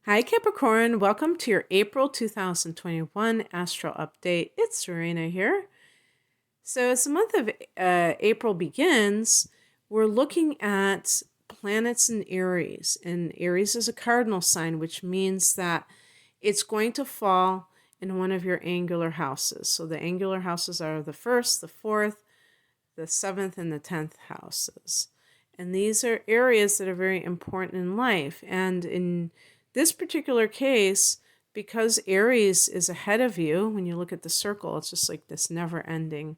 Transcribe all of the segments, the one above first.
Hi, Capricorn. Welcome to your April 2021 Astro Update. It's Serena here. So, as the month of April begins, we're looking at planets in Aries. And Aries is a cardinal sign, which means that it's going to fall in one of your angular houses. So, the angular houses are the first, the fourth, the seventh, and the 10th houses. And these are areas that are very important in life. And in this particular case, because Aries is ahead of you, when you look at the circle, it's just like this never-ending,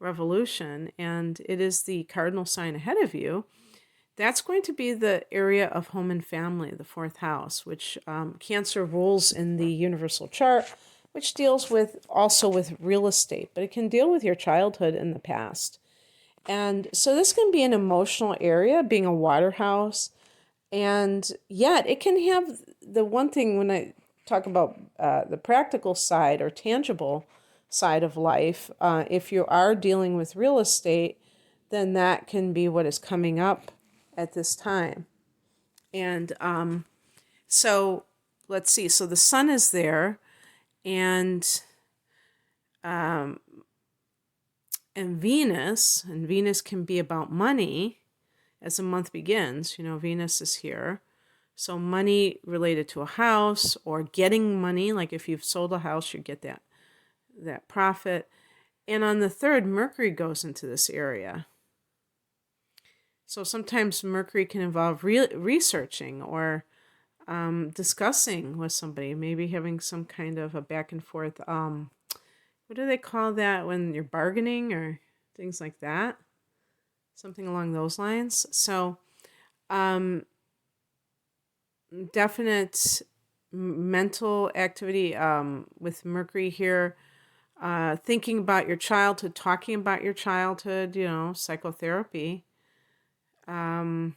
revolution, and it is the cardinal sign ahead of you. That's going to be the area of home and family, the fourth house, which Cancer rules in the universal chart, which deals with also with real estate, but it can deal with your childhood in the past. And so this can be an emotional area, being a water house. And yet it can have the one thing when I talk about the practical side or tangible side of life, if you are dealing with real estate, then that can be what is coming up at this time. And so let's see. So the sun is there, and Venus can be about money. As the month begins, Venus is here. So money related to a house or getting money, like if you've sold a house, you get that profit. And on the 3rd, Mercury goes into this area. So sometimes Mercury can involve researching or discussing with somebody, maybe having some kind of a back and forth. What do they call that when you're bargaining or things like that? Something along those lines. So definite mental activity with Mercury here. Thinking about your childhood, talking about your childhood, psychotherapy. And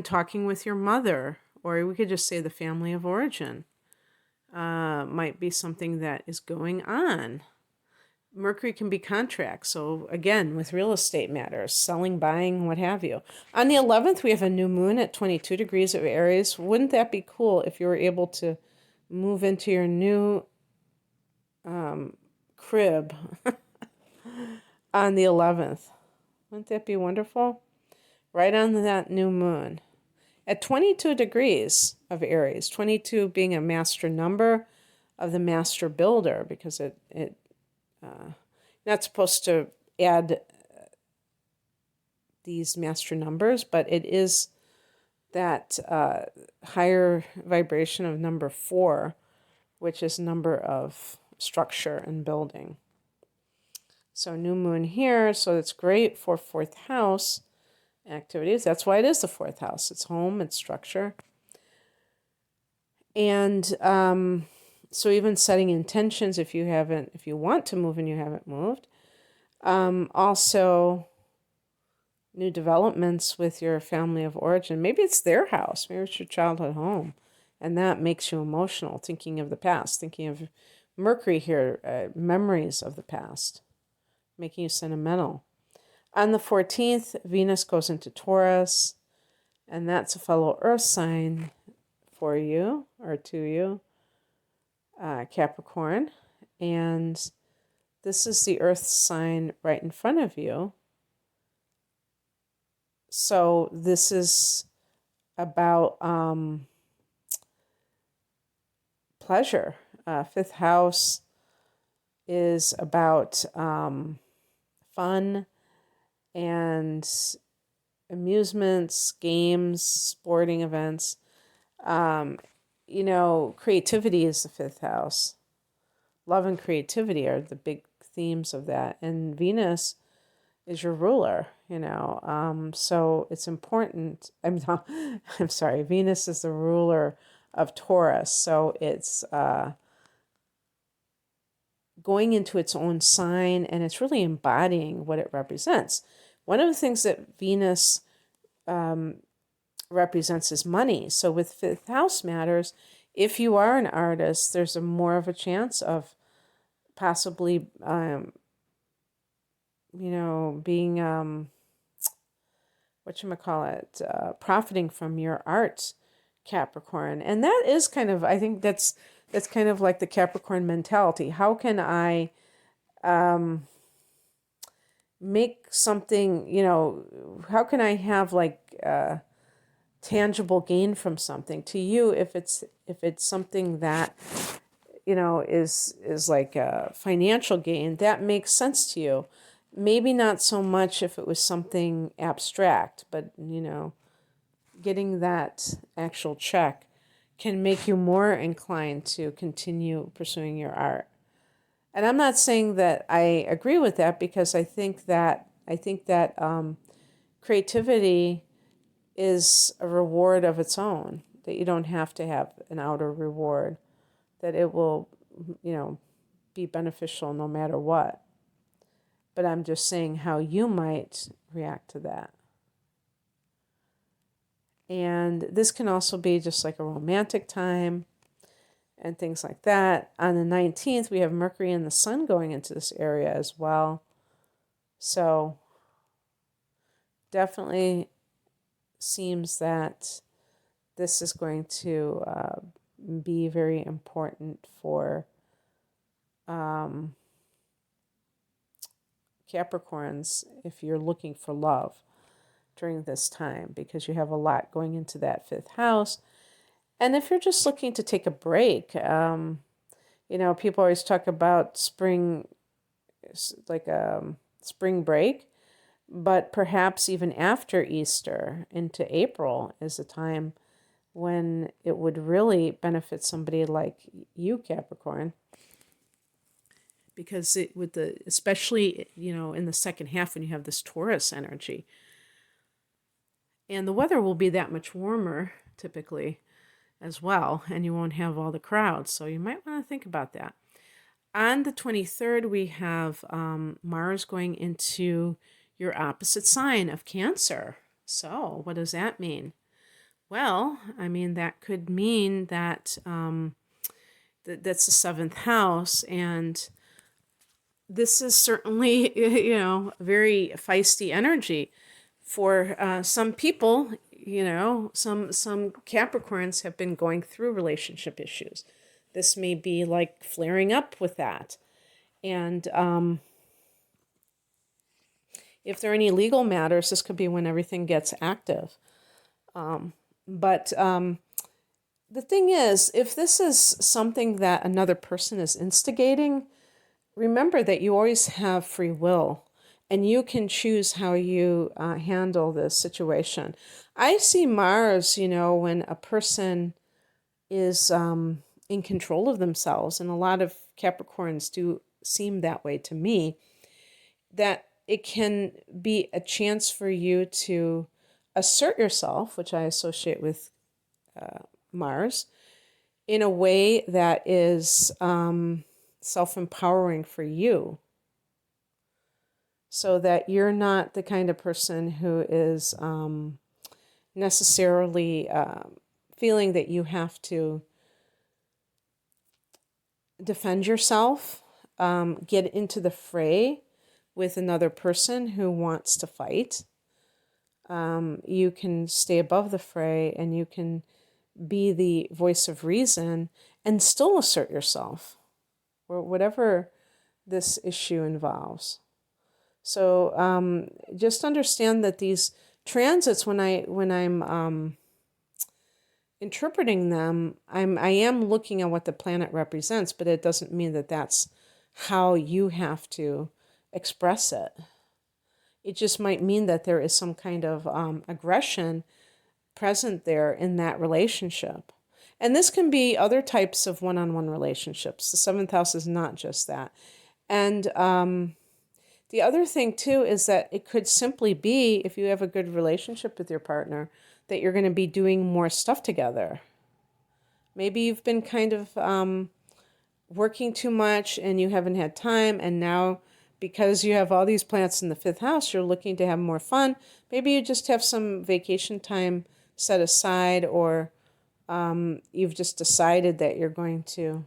talking with your mother, or we could just say the family of origin, might be something that is going on. Mercury can be contracts. So again, with real estate matters, selling, buying, what have you. On the 11th, we have a new moon at 22 degrees of Aries. Wouldn't that be cool if you were able to move into your new crib on the 11th? Wouldn't that be wonderful? Right on that new moon. At 22 degrees of Aries, 22 being a master number of the master builder, because it not supposed to add these master numbers, but it is that higher vibration of number 4, which is number of structure and building. So new moon here, so it's great for 4th house activities. That's why it is the 4th house. It's home, it's structure. And so even setting intentions if you want to move and you haven't moved. Also, new developments with your family of origin. Maybe it's their house. Maybe it's your childhood home. And that makes you emotional, thinking of the past, thinking of Mercury here, memories of the past, making you sentimental. On the 14th, Venus goes into Taurus, and that's a fellow Earth sign for you, or to you, Capricorn. And this is the Earth sign right in front of you. So this is about pleasure. 5th house is about fun and amusements, games, sporting events. Creativity is the 5th house. Love and creativity are the big themes of that. And Venus is your ruler, so it's important. I'm sorry, Venus is the ruler of Taurus. So it's going into its own sign, and it's really embodying what it represents. One of the things that Venus represents is money. So with 5th house matters, if you are an artist, there's more of a chance of possibly, being profiting from your art, Capricorn. And that is kind of, I think that's kind of like the Capricorn mentality. How can I make something, how can I have like tangible gain from something? To you, if it's something that is like a financial gain, that makes sense to you. Maybe not so much if it was something abstract, but getting that actual check can make you more inclined to continue pursuing your art. And I'm not saying that I agree with that, because I think that creativity is a reward of its own, that you don't have to have an outer reward, that it will, be beneficial no matter what. But I'm just saying how you might react to that. And this can also be just like a romantic time and things like that. On the 19th, we have Mercury and the Sun going into this area as well. So definitely seems that this is going to be very important for Capricorns if you're looking for love during this time, because you have a lot going into that fifth house. And if you're just looking to take a break, people always talk about spring, like spring break, but perhaps even after Easter into April is a time when it would really benefit somebody like you, Capricorn, because especially in the second half when you have this Taurus energy, and the weather will be that much warmer typically as well, and you won't have all the crowds, so you might want to think about that. On the 23rd, we have Mars going into your opposite sign of Cancer. So what does that mean? Well, I mean, that could mean that that's the seventh house, and this is certainly, very feisty energy for some people. Some Capricorns have been going through relationship issues. This may be like flaring up with that. And if there are any legal matters, this could be when everything gets active. But the thing is, if this is something that another person is instigating, remember that you always have free will, and you can choose how you handle this situation. I see Mars, when a person is in control of themselves, and a lot of Capricorns do seem that way to me, that it can be a chance for you to assert yourself, which I associate with Mars, in a way that is self-empowering for you, so that you're not the kind of person who is necessarily feeling that you have to defend yourself, get into the fray with another person who wants to fight. You can stay above the fray, and you can be the voice of reason and still assert yourself, or whatever this issue involves. So just understand that these transits, when I'm interpreting them, I am looking at what the planet represents, but it doesn't mean that that's how you have to express it. It just might mean that there is some kind of aggression present there in that relationship. And this can be other types of one-on-one relationships. The seventh house is not just that. And the other thing, too, is that it could simply be, if you have a good relationship with your partner, that you're going to be doing more stuff together. Maybe you've been kind of working too much and you haven't had time, and now because you have all these planets in the fifth house, you're looking to have more fun. Maybe you just have some vacation time set aside, or you've just decided that you're going to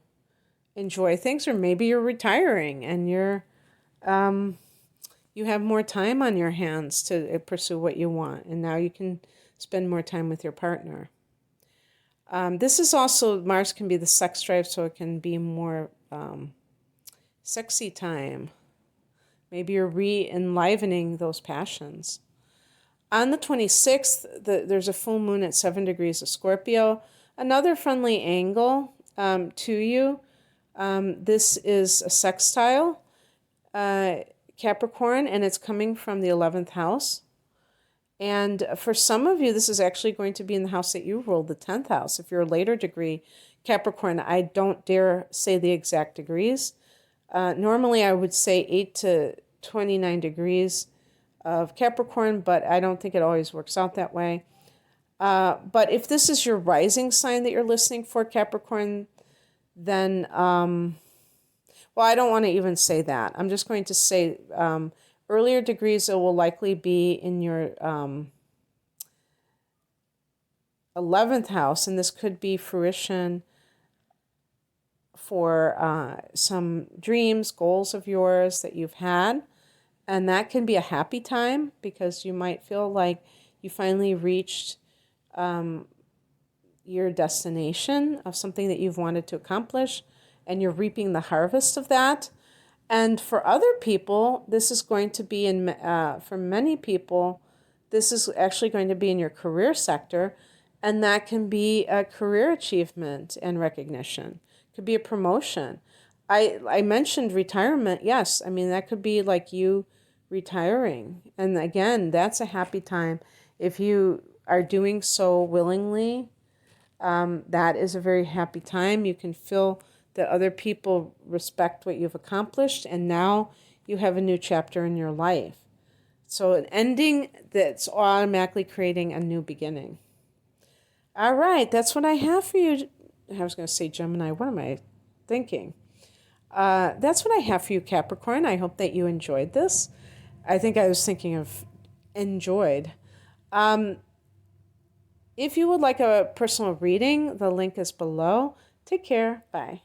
enjoy things, or maybe you're retiring and you have more time on your hands to pursue what you want, and now you can spend more time with your partner. This is also, Mars can be the sex drive, so it can be more sexy time. Maybe you're re-enlivening those passions. On the 26th, there's a full moon at 7 degrees of Scorpio. Another friendly angle to you. This is a sextile, Capricorn, and it's coming from the 11th house. And for some of you, this is actually going to be in the house that you ruled, the 10th house. If you're a later degree Capricorn, I don't dare say the exact degrees. Normally, I would say 8 to 29 degrees of Capricorn, but I don't think it always works out that way. But if this is your rising sign that you're listening for, Capricorn, then, well, I don't want to even say that. I'm just going to say earlier degrees, it will likely be in your 11th house, and this could be fruition for some dreams, goals of yours that you've had. And that can be a happy time because you might feel like you finally reached your destination of something that you've wanted to accomplish, and you're reaping the harvest of that. And for other people, this is going to be for many people, this is actually going to be in your career sector, and that can be a career achievement and recognition. It could be a promotion. I mentioned retirement. Yes, I mean, that could be like you retiring. And again, that's a happy time. If you are doing so willingly, that is a very happy time. You can feel that other people respect what you've accomplished, and now you have a new chapter in your life. So an ending that's automatically creating a new beginning. All right, that's what I have for you. I was going to say Gemini. What am I thinking? That's what I have for you, Capricorn. I hope that you enjoyed this. I think I was thinking of enjoyed. If you would like a personal reading, the link is below. Take care. Bye.